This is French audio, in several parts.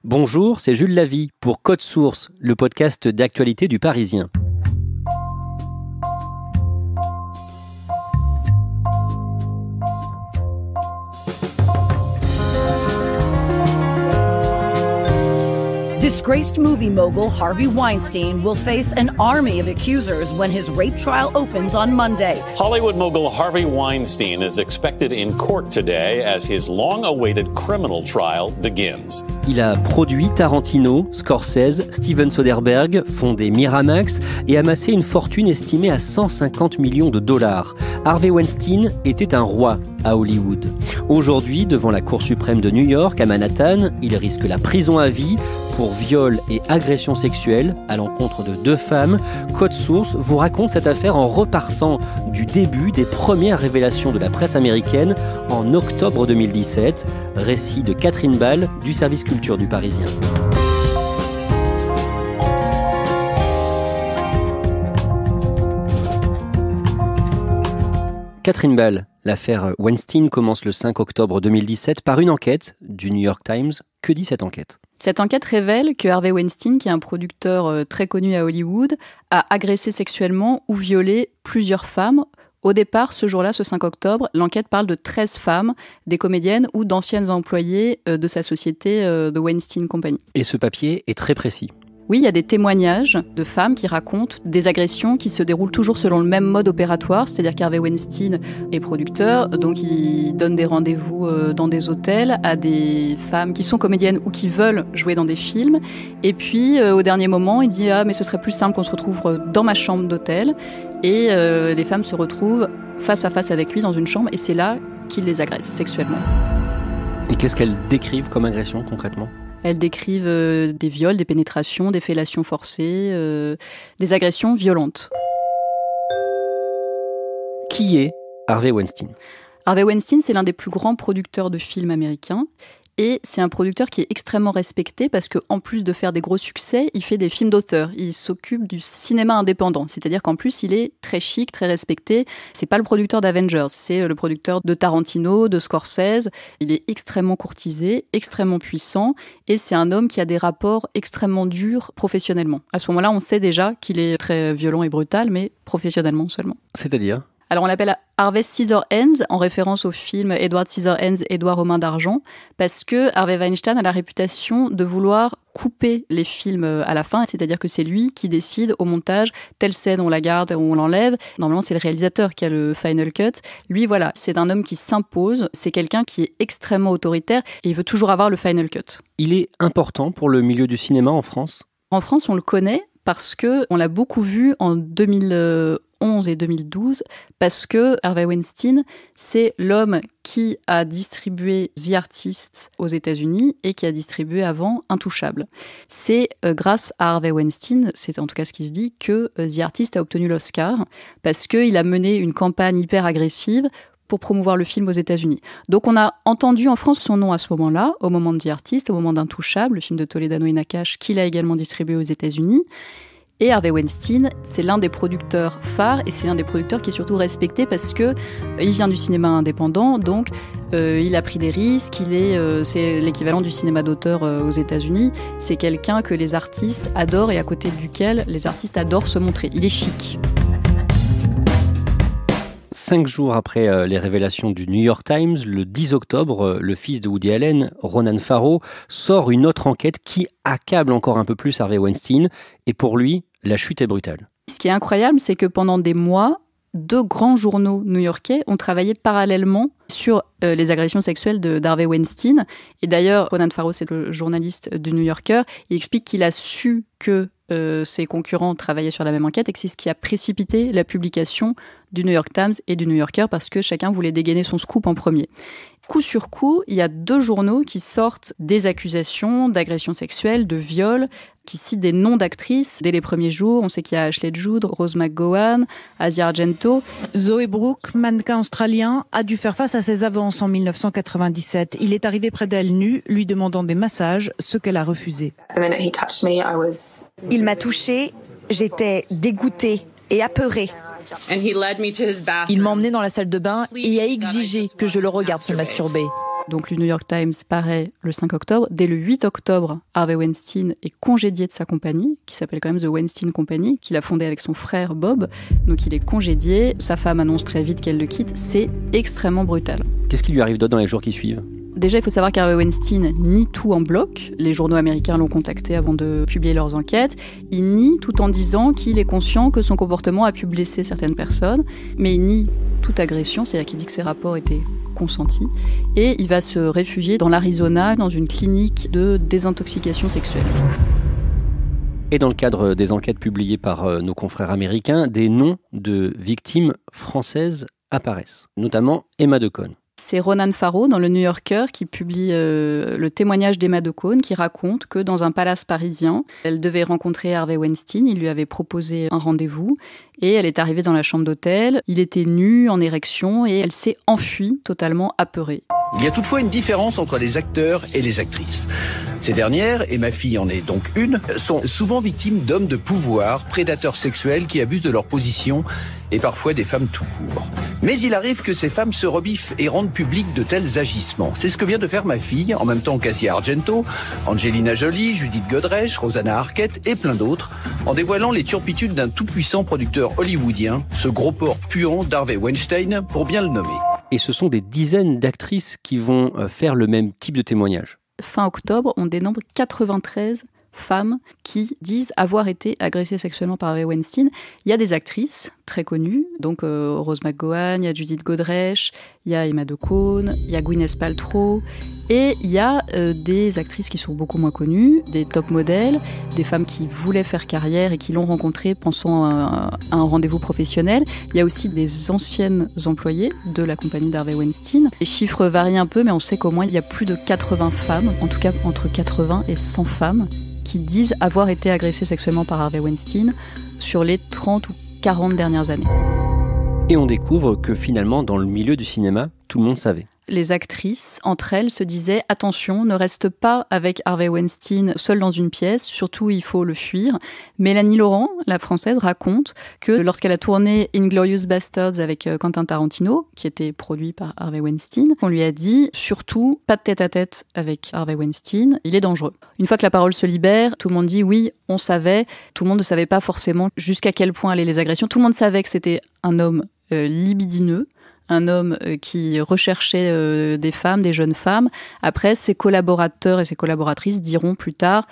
Bonjour, c'est Jules Lavie pour Code Source, le podcast d'actualité du Parisien. Disgraced movie mogul Harvey Weinstein will face an army of accusers when his rape trial opens on Monday. Hollywood mogul Harvey Weinstein is expected in court today as his long-awaited criminal trial begins. Il a produit Tarantino, Scorsese, Steven Soderbergh, fondé Miramax et amassé une fortune estimée à 150 millions de dollars. Harvey Weinstein était un roi à Hollywood. Aujourd'hui, devant la Cour suprême de New York, à Manhattan, il risque la prison à vie pour viol et agression sexuelle à l'encontre de 2 femmes. Code Source vous raconte cette affaire en repartant du début des premières révélations de la presse américaine en octobre 2017. Récit de Catherine Ball du service culture du Parisien. Catherine Ball, l'affaire Weinstein commence le 5 octobre 2017 par une enquête du New York Times. Que dit cette enquête ? Cette enquête révèle que Harvey Weinstein, qui est un producteur très connu à Hollywood, a agressé sexuellement ou violé plusieurs femmes. Au départ, ce jour-là, ce 5 octobre, l'enquête parle de 13 femmes, des comédiennes ou d'anciennes employées de sa société The Weinstein Company. Et ce papier est très précis. Oui, il y a des témoignages de femmes qui racontent des agressions qui se déroulent toujours selon le même mode opératoire, c'est-à-dire qu'Harvey Weinstein est producteur, donc il donne des rendez-vous dans des hôtels à des femmes qui sont comédiennes ou qui veulent jouer dans des films. Et puis, au dernier moment, il dit « Ah, mais ce serait plus simple qu'on se retrouve dans ma chambre d'hôtel ». Et les femmes se retrouvent face à face avec lui dans une chambre et c'est là qu'il les agresse sexuellement. Et qu'est-ce qu'elles décrivent comme agression concrètement ? Elles décrivent des viols, des pénétrations, des fellations forcées, des agressions violentes. Qui est Harvey Weinstein ? Harvey Weinstein, c'est l'un des plus grands producteurs de films américains. Et c'est un producteur qui est extrêmement respecté parce qu'en plus de faire des gros succès, il fait des films d'auteur. Il s'occupe du cinéma indépendant. C'est-à-dire qu'en plus, il est très chic, très respecté. C'est pas le producteur d'Avengers, c'est le producteur de Tarantino, de Scorsese. Il est extrêmement courtisé, extrêmement puissant. Et c'est un homme qui a des rapports extrêmement durs professionnellement. À ce moment-là, on sait déjà qu'il est très violent et brutal, mais professionnellement seulement. C'est-à-dire ? Alors on l'appelle Harvey Scissorhands, en référence au film Edward Scissorhands, Édouard aux mains d'argent, parce que Harvey Weinstein a la réputation de vouloir couper les films à la fin, c'est-à-dire que c'est lui qui décide au montage, telle scène on la garde ou on l'enlève. Normalement c'est le réalisateur qui a le final cut. Lui voilà, c'est un homme qui s'impose, c'est quelqu'un qui est extrêmement autoritaire et il veut toujours avoir le final cut. Il est important pour le milieu du cinéma en France ? En France on le connaît parce qu'on l'a beaucoup vu en 2011 et 2012, parce que Harvey Weinstein, c'est l'homme qui a distribué The Artist aux États-Unis et qui a distribué avant Intouchable. C'est grâce à Harvey Weinstein, c'est en tout cas ce qui se dit, que The Artist a obtenu l'Oscar, parce qu'il a mené une campagne hyper agressive pour promouvoir le film aux États-Unis. Donc on a entendu en France son nom à ce moment-là, au moment de The Artist, au moment d'Intouchable, le film de Toledano et Nakache, qu'il a également distribué aux États-Unis. Et Harvey Weinstein, c'est l'un des producteurs phares et c'est l'un des producteurs qui est surtout respecté parce que il vient du cinéma indépendant, donc il a pris des risques, c'est l'équivalent du cinéma d'auteur aux États-Unis. C'est quelqu'un que les artistes adorent et à côté duquel les artistes adorent se montrer. Il est chic. 5 jours après les révélations du New York Times, le 10 octobre, le fils de Woody Allen, Ronan Farrow, sort une autre enquête qui accable encore un peu plus Harvey Weinstein. Et pour lui, la chute est brutale. Ce qui est incroyable, c'est que pendant des mois, 2 grands journaux new-yorkais ont travaillé parallèlement sur les agressions sexuelles d'Harvey Weinstein. Et d'ailleurs, Ronan Farrow, c'est le journaliste du New Yorker, il explique qu'il a su que ses concurrents travaillaient sur la même enquête et que c'est ce qui a précipité la publication du New York Times et du New Yorker parce que chacun voulait dégainer son scoop en premier. Coup sur coup, il y a 2 journaux qui sortent des accusations d'agression sexuelle, de viol, qui citent des noms d'actrices dès les premiers jours. On sait qu'il y a Ashley Judd, Rose McGowan, Asia Argento. Zoe Brooke, mannequin australien, a dû faire face à ses avances en 1997. Il est arrivé près d'elle nu, lui demandant des massages, ce qu'elle a refusé. Il m'a touchée, j'étais dégoûtée et apeurée. Il m'a emmenée dans la salle de bain et a exigé que je le regarde se masturber. Donc le New York Times paraît le 5 octobre. Dès le 8 octobre, Harvey Weinstein est congédié de sa compagnie, qui s'appelle quand même The Weinstein Company, qu'il a fondée avec son frère Bob. Donc il est congédié. Sa femme annonce très vite qu'elle le quitte. C'est extrêmement brutal. Qu'est-ce qui lui arrive d'autre dans les jours qui suivent ? Déjà, il faut savoir qu'Harvey Weinstein nie tout en bloc. Les journaux américains l'ont contacté avant de publier leurs enquêtes. Il nie tout en disant qu'il est conscient que son comportement a pu blesser certaines personnes, mais il nie toute agression, c'est-à-dire qu'il dit que ses rapports étaient consentis. Et il va se réfugier dans l'Arizona, dans une clinique de désintoxication sexuelle. Et dans le cadre des enquêtes publiées par nos confrères américains, des noms de victimes françaises apparaissent, notamment Emma Decaune. C'est Ronan Farrow, dans le New Yorker, qui publie le témoignage d'Emma Decaune, qui raconte que dans un palace parisien, elle devait rencontrer Harvey Weinstein. Il lui avait proposé un rendez-vous et elle est arrivée dans la chambre d'hôtel. Il était nu, en érection, et elle s'est enfuie, totalement apeurée. Il y a toutefois une différence entre les acteurs et les actrices. Ces dernières, et ma fille en est donc une, sont souvent victimes d'hommes de pouvoir, prédateurs sexuels qui abusent de leur position et parfois des femmes tout court. Mais il arrive que ces femmes se rebiffent et rendent public de tels agissements. C'est ce que vient de faire ma fille, en même temps qu'Asia Argento, Angelina Jolie, Judith Godrèche, Rosanna Arquette et plein d'autres, en dévoilant les turpitudes d'un tout-puissant producteur hollywoodien, ce gros porc puant d'Harvey Weinstein, pour bien le nommer. Et ce sont des dizaines d'actrices qui vont faire le même type de témoignage. Fin octobre, on dénombre 93 femmes qui disent avoir été agressées sexuellement par Harvey Weinstein. Il y a des actrices très connues, donc Rose McGowan, il y a Judith Godrèche, il y a Emma Decaune, il y a Gwyneth Paltrow, et il y a des actrices qui sont beaucoup moins connues, des top modèles, des femmes qui voulaient faire carrière et qui l'ont rencontré pensant à un rendez-vous professionnel. Il y a aussi des anciennes employées de la compagnie d'Harvey Weinstein. Les chiffres varient un peu, mais on sait qu'au moins il y a plus de 80 femmes, en tout cas entre 80 et 100 femmes, qui disent avoir été agressées sexuellement par Harvey Weinstein sur les 30 ou 40 dernières années. Et on découvre que finalement, dans le milieu du cinéma, tout le monde savait. Les actrices, entre elles, se disaient « Attention, ne reste pas avec Harvey Weinstein seule dans une pièce, surtout il faut le fuir ». Mélanie Laurent, la française, raconte que lorsqu'elle a tourné Inglourious Basterds avec Quentin Tarantino, qui était produit par Harvey Weinstein, on lui a dit « Surtout, pas de tête-à-tête avec Harvey Weinstein, il est dangereux ». Une fois que la parole se libère, tout le monde dit « Oui, on savait ». Tout le monde ne savait pas forcément jusqu'à quel point allaient les agressions. Tout le monde savait que c'était un homme libidineux, un homme qui recherchait des femmes, des jeunes femmes. Après, ses collaborateurs et ses collaboratrices diront plus tard,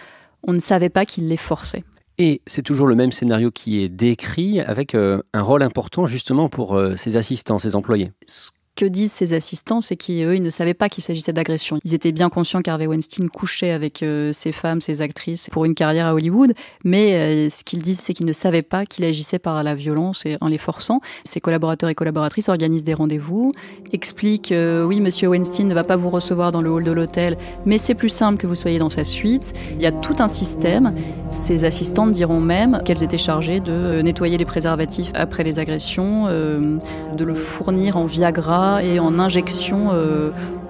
on ne savait pas qu'il les forçait. Et c'est toujours le même scénario qui est décrit avec un rôle important justement pour ses assistants, ses employés. Ce que disent ces assistants, c'est qu'eux, ils ne savaient pas qu'il s'agissait d'agression. Ils étaient bien conscients qu'Harvey Weinstein couchait avec ces femmes, ces actrices, pour une carrière à Hollywood, mais ce qu'ils disent, c'est qu'ils ne savaient pas qu'il agissait par la violence et en les forçant. Ses collaborateurs et collaboratrices organisent des rendez-vous, expliquent oui, monsieur Weinstein ne va pas vous recevoir dans le hall de l'hôtel, mais c'est plus simple que vous soyez dans sa suite. Il y a tout un système. Ces assistantes diront même qu'elles étaient chargées de nettoyer les préservatifs après les agressions, de le fournir en Viagra et en injection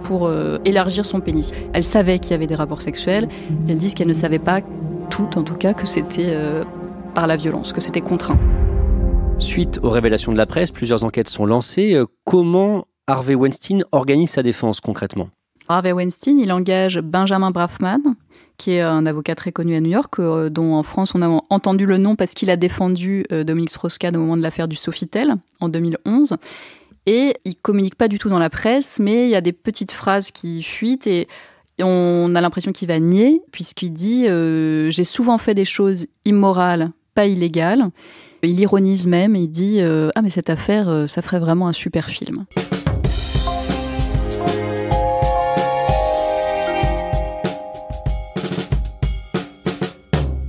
pour élargir son pénis. Elle savait qu'il y avait des rapports sexuels. Elles disent qu'elles ne savaient pas, toutes en tout cas, que c'était par la violence, que c'était contraint. Suite aux révélations de la presse, plusieurs enquêtes sont lancées. Comment Harvey Weinstein organise sa défense concrètement ? Harvey Weinstein, il engage Benjamin Brafman, qui est un avocat très connu à New York, dont en France on a entendu le nom parce qu'il a défendu Dominique Strauss-Kahn au moment de l'affaire du Sofitel en 2011. Et il communique pas du tout dans la presse, mais il y a des petites phrases qui fuitent et on a l'impression qu'il va nier, puisqu'il dit « J'ai souvent fait des choses immorales, pas illégales ». Il ironise même, il dit « Ah mais cette affaire, ça ferait vraiment un super film ».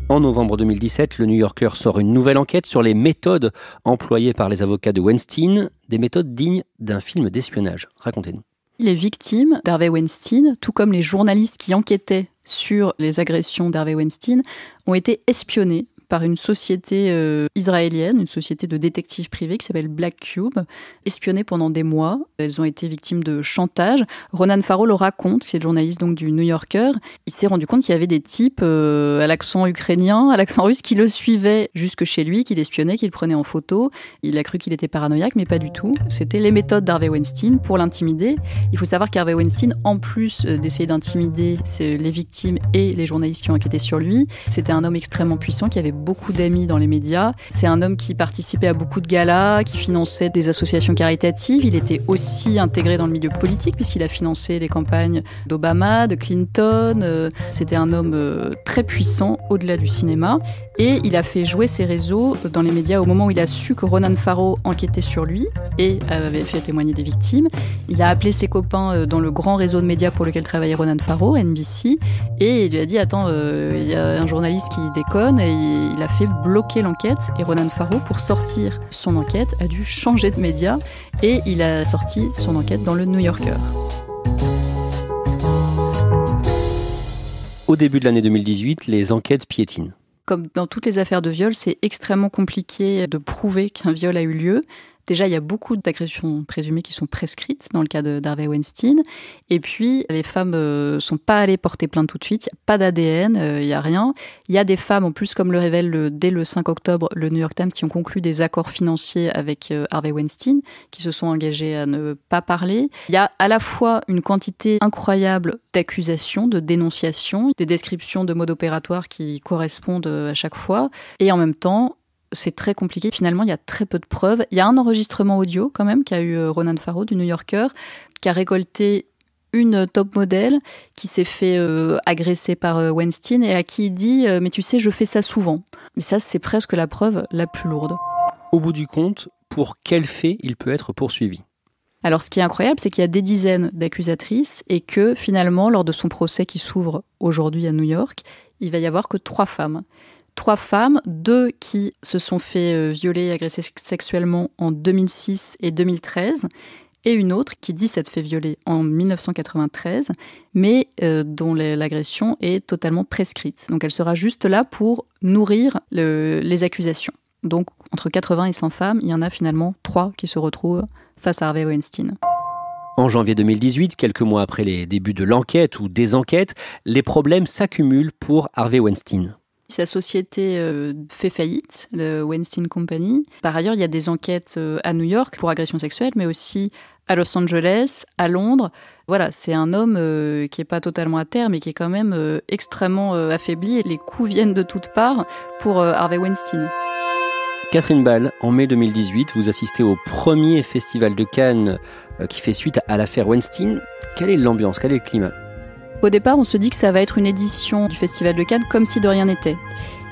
En novembre 2017, le New Yorker sort une nouvelle enquête sur les méthodes employées par les avocats de Weinstein, des méthodes dignes d'un film d'espionnage. Racontez-nous. Les victimes d'Harvey Weinstein, tout comme les journalistes qui enquêtaient sur les agressions d'Harvey Weinstein, ont été espionnées par une société israélienne, une société de détectives privés qui s'appelle Black Cube, espionnées pendant des mois. Elles ont été victimes de chantage. Ronan Farrow le raconte, c'est le journaliste donc du New Yorker. Il s'est rendu compte qu'il y avait des types à l'accent ukrainien, à l'accent russe, qui le suivaient jusque chez lui, qui l'espionnaient, qui le prenaient en photo. Il a cru qu'il était paranoïaque, mais pas du tout. C'était les méthodes d'Harvey Weinstein pour l'intimider. Il faut savoir qu'Harvey Weinstein, en plus d'essayer d'intimider les victimes et les journalistes qui ont enquêté sur lui, c'était un homme extrêmement puissant, qui avait beaucoup d'amis dans les médias. C'est un homme qui participait à beaucoup de galas, qui finançait des associations caritatives. Il était aussi intégré dans le milieu politique, puisqu'il a financé les campagnes d'Obama, de Clinton. C'était un homme très puissant, au-delà du cinéma. Et il a fait jouer ses réseaux dans les médias au moment où il a su que Ronan Farrow enquêtait sur lui et avait fait témoigner des victimes. Il a appelé ses copains dans le grand réseau de médias pour lequel travaillait Ronan Farrow, NBC, et il lui a dit « Attends, il y a un journaliste qui déconne », et il a fait bloquer l'enquête. Et Ronan Farrow, pour sortir son enquête, a dû changer de média, et il a sorti son enquête dans le New Yorker. Au début de l'année 2018, les enquêtes piétinent. Comme dans toutes les affaires de viol, c'est extrêmement compliqué de prouver qu'un viol a eu lieu. Déjà, il y a beaucoup d'agressions présumées qui sont prescrites dans le cas d'Harvey Weinstein. Et puis, les femmes sont pas allées porter plainte tout de suite. Il n'y a pas d'ADN, il n'y a rien. Il y a des femmes, en plus, comme le révèle dès le 5 octobre le New York Times, qui ont conclu des accords financiers avec Harvey Weinstein, qui se sont engagées à ne pas parler. Il y a à la fois une quantité incroyable d'accusations, de dénonciations, des descriptions de modes opératoires qui correspondent à chaque fois. Et en même temps, c'est très compliqué. Finalement, il y a très peu de preuves. Il y a un enregistrement audio, quand même, qu'a eu Ronan Farrow du New Yorker, qui a récolté une top modèle qui s'est fait agresser par Weinstein et à qui il dit « Mais tu sais, je fais ça souvent ». Mais ça, c'est presque la preuve la plus lourde. Au bout du compte, pour quel fait il peut être poursuivi ? Alors, ce qui est incroyable, c'est qu'il y a des dizaines d'accusatrices et que, finalement, lors de son procès qui s'ouvre aujourd'hui à New York, il va y avoir que 3 femmes. 3 femmes, 2 qui se sont fait violer et agresser sexuellement en 2006 et 2013, et une autre qui dit s'être fait violer en 1993, mais dont l'agression est totalement prescrite. Donc elle sera juste là pour nourrir les accusations. Donc entre 80 et 100 femmes, il y en a finalement 3 qui se retrouvent face à Harvey Weinstein. En janvier 2018, quelques mois après les débuts de l'enquête ou des enquêtes, les problèmes s'accumulent pour Harvey Weinstein. Sa société fait faillite, le Weinstein Company. Par ailleurs, il y a des enquêtes à New York pour agression sexuelle, mais aussi à Los Angeles, à Londres. Voilà, c'est un homme qui n'est pas totalement à terre, mais qui est quand même extrêmement affaibli. Et les coups viennent de toutes parts pour Harvey Weinstein. Catherine Ball, en mai 2018, vous assistez au premier festival de Cannes qui fait suite à l'affaire Weinstein. Quelle est l'ambiance, quel est le climat ? Au départ, on se dit que ça va être une édition du Festival de Cannes comme si de rien n'était.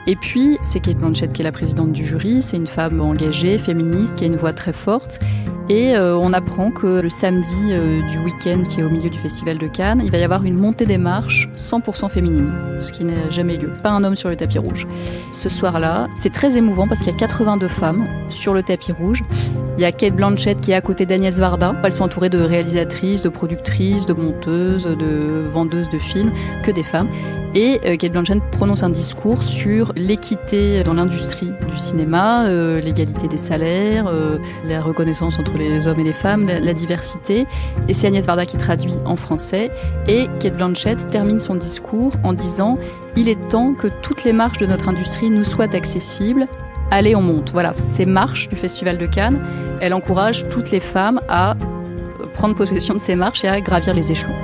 Et puis, c'est Cate Blanchett qui est la présidente du jury, c'est une femme engagée, féministe, qui a une voix très forte. Et on apprend que le samedi du week-end qui est au milieu du Festival de Cannes, il va y avoir une montée des marches 100% féminine, ce qui n'a jamais lieu. Pas un homme sur le tapis rouge. Ce soir-là, c'est très émouvant parce qu'il y a 82 femmes sur le tapis rouge. Il y a Cate Blanchett qui est à côté d'Agnès Varda. Elles sont entourées de réalisatrices, de productrices, de monteuses, de vendeuses de films, que des femmes. Et Cate Blanchett prononce un discours sur l'équité dans l'industrie du cinéma, l'égalité des salaires, la reconnaissance entre les hommes et les femmes, la diversité. Et c'est Agnès Varda qui traduit en français. Et Cate Blanchett termine son discours en disant « Il est temps que toutes les marches de notre industrie nous soient accessibles. Allez, on monte ». Voilà, ces marches du Festival de Cannes, elle encourage toutes les femmes à prendre possession de ces marches et à gravir les échelons.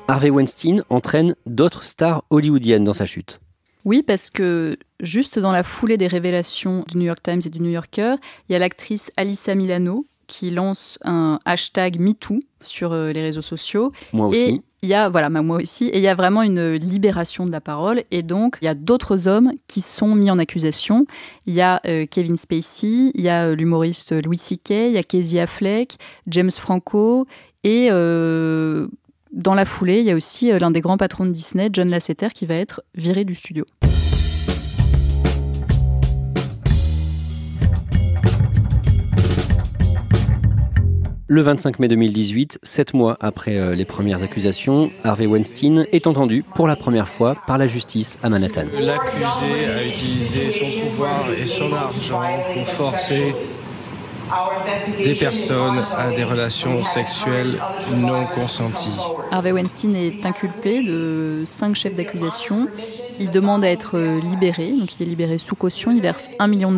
Harvey Weinstein entraîne d'autres stars hollywoodiennes dans sa chute. Oui, parce que juste dans la foulée des révélations du New York Times et du New Yorker, il y a l'actrice Alyssa Milano qui lance un hashtag MeToo sur les réseaux sociaux. Moi aussi. Et il y a, moi aussi, et il y a vraiment une libération de la parole. Et donc, il y a d'autres hommes qui sont mis en accusation. Il y a Kevin Spacey, il y a l'humoriste Louis C.K., il y a Casey Affleck, James Franco et... dans la foulée, il y a aussi l'un des grands patrons de Disney, John Lasseter, qui va être viré du studio. Le 25 mai 2018, 7 mois après les premières accusations, Harvey Weinstein est entendu pour la première fois par la justice à Manhattan. L'accusé a utilisé son pouvoir et son argent pour forcer des personnes à des relations sexuelles non consenties. Harvey Weinstein est inculpé de 5 chefs d'accusation. Il demande à être libéré, donc il est libéré sous caution, il verse $1 million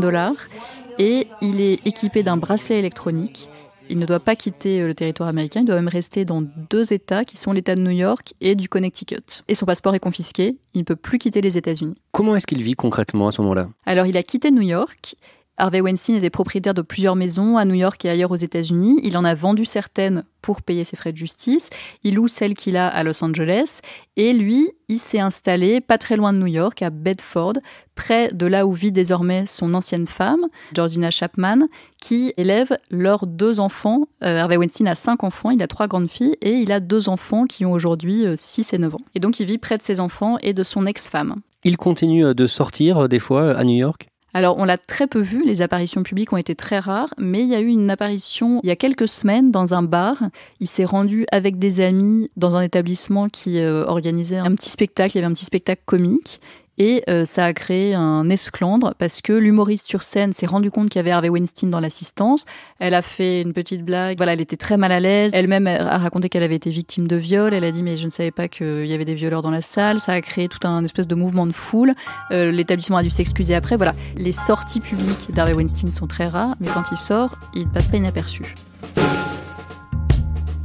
et il est équipé d'un bracelet électronique. Il ne doit pas quitter le territoire américain, il doit même rester dans 2 États qui sont l'État de New York et du Connecticut. Et son passeport est confisqué, il ne peut plus quitter les États-Unis. Comment est-ce qu'il vit concrètement à ce moment-là ? Alors il a quitté New York. Harvey Weinstein était propriétaire de plusieurs maisons à New York et ailleurs aux États-Unis. Il en a vendu certaines pour payer ses frais de justice. Il loue celles qu'il a à Los Angeles. Et lui, il s'est installé pas très loin de New York, à Bedford, près de là où vit désormais son ancienne femme, Georgina Chapman, qui élève leurs 2 enfants. Harvey Weinstein a 5 enfants, il a 3 grandes filles et il a 2 enfants qui ont aujourd'hui 6 et 9 ans. Et donc il vit près de ses enfants et de son ex-femme. Il continue de sortir des fois à New York ? Alors, on l'a très peu vu, les apparitions publiques ont été très rares, mais il y a eu une apparition il y a quelques semaines dans un bar. Il s'est rendu avec des amis dans un établissement qui organisait un petit spectacle, il y avait un petit spectacle comique. Et ça a créé un esclandre parce que l'humoriste sur scène s'est rendu compte qu'il y avait Harvey Weinstein dans l'assistance. Elle a fait une petite blague. Voilà, elle était très mal à l'aise. Elle-même a raconté qu'elle avait été victime de viol. Elle a dit mais je ne savais pas qu'il y avait des violeurs dans la salle. Ça a créé tout un espèce de mouvement de foule. L'établissement a dû s'excuser après. Voilà, les sorties publiques d'Harvey Weinstein sont très rares, mais quand il sort, il ne passe pas inaperçu.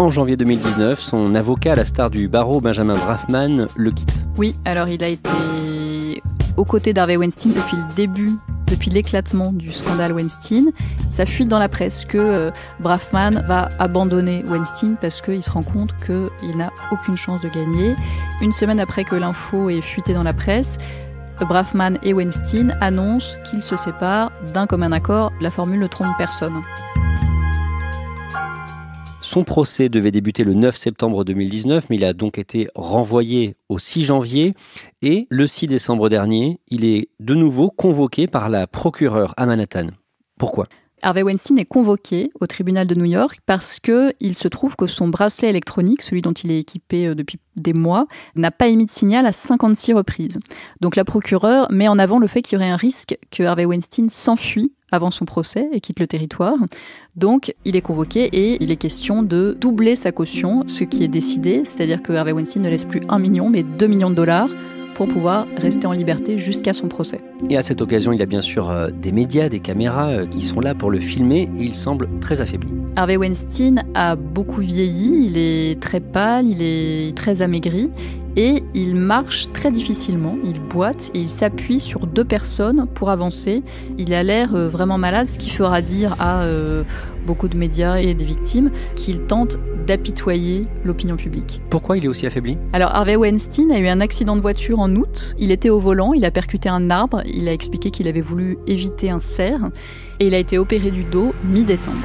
En janvier 2019, son avocat, la star du barreau, Benjamin Brafman, le quitte. Oui, alors il a été aux côtés d'Harvey Weinstein depuis l'éclatement du scandale Weinstein. Ça fuite dans la presse que Brafman va abandonner Weinstein parce qu'il se rend compte qu'il n'a aucune chance de gagner. Une semaine après que l'info est fuitée dans la presse, Brafman et Weinstein annoncent qu'ils se séparent d'un commun accord. La formule ne trompe personne. Son procès devait débuter le 9 septembre 2019, mais il a donc été renvoyé au 6 janvier. Et le 6 décembre dernier, il est de nouveau convoqué par la procureure à Manhattan. Pourquoi ? Harvey Weinstein est convoqué au tribunal de New York parce qu'il se trouve que son bracelet électronique, celui dont il est équipé depuis des mois, n'a pas émis de signal à 56 reprises. Donc la procureure met en avant le fait qu'il y aurait un risque que Harvey Weinstein s'enfuit avant son procès et quitte le territoire. Donc, il est convoqué et il est question de doubler sa caution, ce qui est décidé, c'est-à-dire que Harvey Weinstein ne laisse plus 1 million, mais 2 millions de dollars pour pouvoir rester en liberté jusqu'à son procès. Et à cette occasion, il y a bien sûr des médias, des caméras qui sont là pour le filmer et il semble très affaibli. Harvey Weinstein a beaucoup vieilli, il est très pâle, il est très amaigri et il marche très difficilement, il boite et il s'appuie sur 2 personnes pour avancer. Il a l'air vraiment malade, ce qui fera dire à beaucoup de médias et des victimes qu'il tente d'apitoyer l'opinion publique. Pourquoi il est aussi affaibli ? Alors Harvey Weinstein a eu un accident de voiture en août, il était au volant, il a percuté un arbre, il a expliqué qu'il avait voulu éviter un cerf et il a été opéré du dos mi-décembre.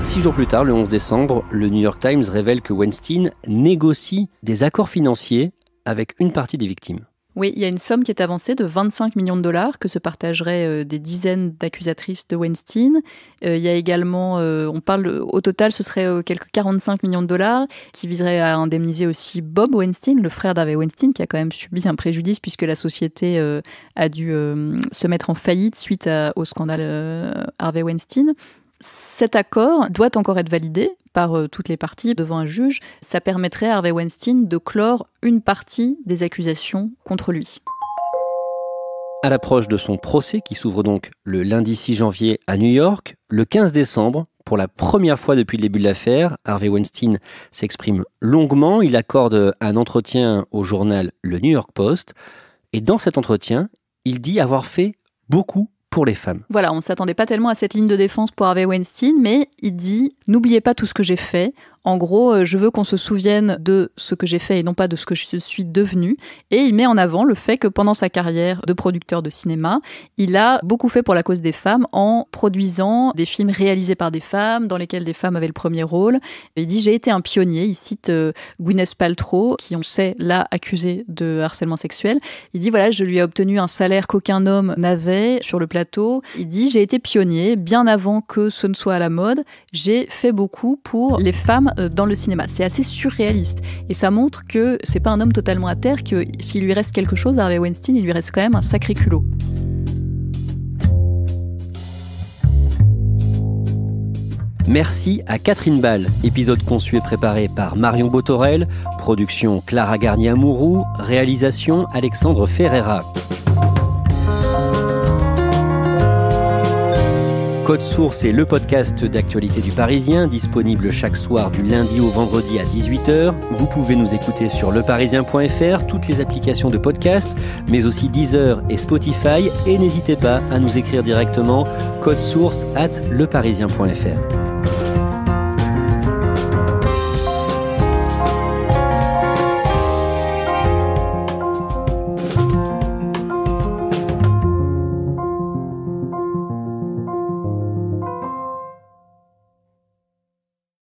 6 jours plus tard, le 11 décembre, le New York Times révèle que Weinstein négocie des accords financiers avec une partie des victimes. Oui, il y a une somme qui est avancée de 25 millions de dollars que se partageraient des dizaines d'accusatrices de Weinstein. Il y a également, au total, ce serait quelques 45 millions de dollars qui viseraient à indemniser aussi Bob Weinstein, le frère d'Harvey Weinstein, qui a quand même subi un préjudice puisque la société a dû se mettre en faillite suite au scandale Harvey Weinstein. Cet accord doit encore être validé par toutes les parties devant un juge. Ça permettrait à Harvey Weinstein de clore une partie des accusations contre lui. À l'approche de son procès, qui s'ouvre donc le lundi 6 janvier à New York, le 15 décembre, pour la première fois depuis le début de l'affaire, Harvey Weinstein s'exprime longuement. Il accorde un entretien au journal Le New York Post. Et dans cet entretien, il dit avoir fait beaucoup pour les femmes. Voilà, on ne s'attendait pas tellement à cette ligne de défense pour Harvey Weinstein, mais il dit « N'oubliez pas tout ce que j'ai fait. En gros, je veux qu'on se souvienne de ce que j'ai fait et non pas de ce que je suis devenue. Et il met en avant le fait que pendant sa carrière de producteur de cinéma, il a beaucoup fait pour la cause des femmes en produisant des films réalisés par des femmes, dans lesquels des femmes avaient le premier rôle. Et il dit « J'ai été un pionnier ». Il cite Gwyneth Paltrow, qui on sait l'a accusée de harcèlement sexuel. Il dit « Voilà, je lui ai obtenu un salaire qu'aucun homme n'avait sur le plateau ». Il dit « J'ai été pionnier, bien avant que ce ne soit à la mode. J'ai fait beaucoup pour les femmes dans le cinéma ». C'est assez surréaliste. Et ça montre que c'est pas un homme totalement à terre, que s'il lui reste quelque chose, Harvey Weinstein, il lui reste quand même un sacré culot. Merci à Catherine Ball. Épisode conçu et préparé par Marion Botorel. Production Clara Garnier-Amouroux. Réalisation Alexandre Ferreira. Code Source est le podcast d'actualité du Parisien, disponible chaque soir du lundi au vendredi à 18h. Vous pouvez nous écouter sur leparisien.fr, toutes les applications de podcast, mais aussi Deezer et Spotify. Et n'hésitez pas à nous écrire directement codesource@leparisien.fr.